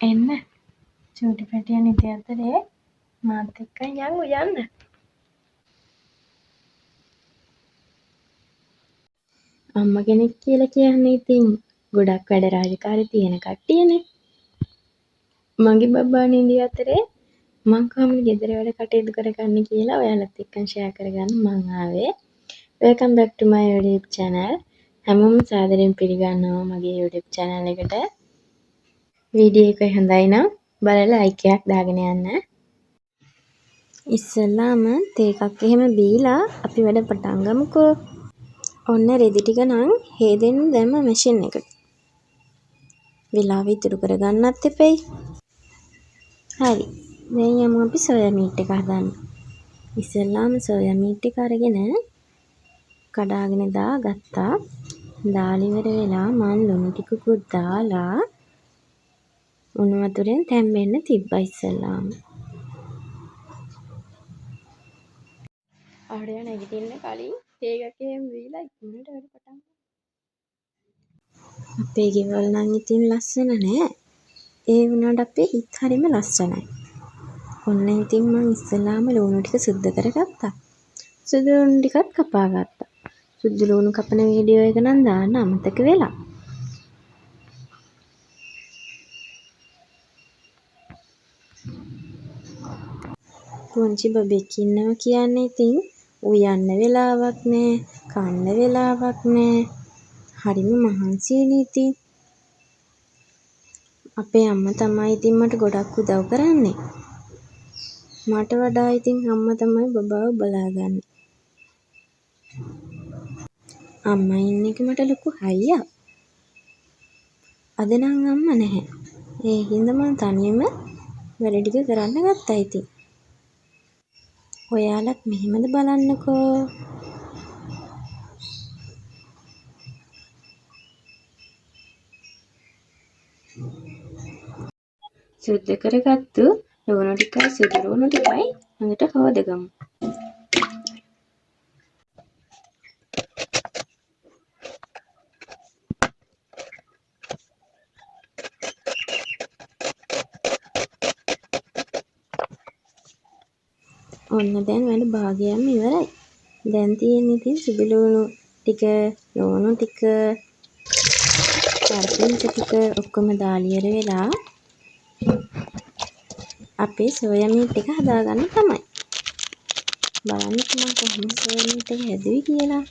එන්න චූටි පැටියා නිදි අතරේ මාත් එක්ක යන්න. අම්මා කෙනෙක් කියලා කියන්නේ ඉතින් ගොඩක් වැඩ රාජකාරී තියෙන කට්ටියනේ. මගේ බබා නිදි අතරේ මං කොහොමද ගෙදර වැඩ කටයුතු කරගන්නේ කියලා ඔයාලත් එක්ක ෂෙයා කරගන්න මං ආවේ. Welcome back to my YouTube channel. හැමෝම සාදරයෙන් පිළිගන්නවා මගේ YouTube channel එකට. වීඩියෝ එක හොඳයි නම් බලලා ලයික් එකක් දාගෙන යන්න. ඉස්සෙල්ලාම තේ එකක් එහෙම බීලා අපි වැඩ පටන් ගමුකෝ. ඔන්න රෙදි ටික නම් හේදෙන්න දැම්ම මැෂින් එකට. වෙලාව ඉතුරු කරගන්නත් එපෙයි. හරි. දැන් යමු අපි සෝයා මීට් එක හදන්න. ඉස්සෙල්ලාම සෝයා මීට් එක අරගෙන කඩාගෙන දාගත්තා. දාලා ඉවර වෙලා මම ලුණු ටිකකුත් දාලා උණු වතුරෙන් තැම්බෙන්න තිබ්බා ඉස්සෙල්ලාම. ආඩිය නැගිටින්න කලින් තේ එකක් එහෙම බීලා ඉක්මනට වැඩ පටන් ගත්තා. අපේ ගෙවල් නම් ඉතින් ලස්සන නෑ. ඒ වුණාට අපේ හිත් හරිම ලස්සනයි. ඔන්න ඉතින් මං ඉස්සෙල්ලාම ලුණු ටික සුද්ධ කරගත්තා. සුදු ලුණු ටිකත් කපා ගත්තා. සුදු ලුණු කපන වීඩියෝ එක නම් දාන්න අමතක වෙලා. පුංචි බබෙක් ඉන්නවා කියන්නේ ඉතින් උයන්න වෙලාවක් නෑ, කන්න වෙලාවක් නෑ. හරිම මහන්සියනේ ඉතින්. අපේ අම්මා තමයි ඉතින් මට ගොඩක් උදව් කරන්නේ. මට වඩා ඉතින් අම්මා තමයි බබාව බලාගන්නේ. අම්මා ඉන්න එක මට ලොකු හයියක්. අද නම් අම්මා නැහැ. ඒ හින්දා මම තනියම වැඩ ටික කරන්න ගත්තා ඉතින්. ඔයාලත් මෙහෙමද බලන්නකෝ. සුද්ධ කරගත්තු ලුණු ටිකයි සුදු ලුණු ටිකයි හොඳට හොදගමු. ඔන්න දැන් වැඩ භාගයක්ම ඉවරයි. දැන් තියෙන්නේ ඉතින් සුදු ලුණු ටික, ලුණු ටික, කරපිංචා ටික ඔක්කොම දාලා ඉවර වෙලා අපේ සෝයා මීට් එක හදාගන්න තමයි. බලන්නකෝ මම කොහොමද සෝයා මීට් එක හැදුවේ කියලා.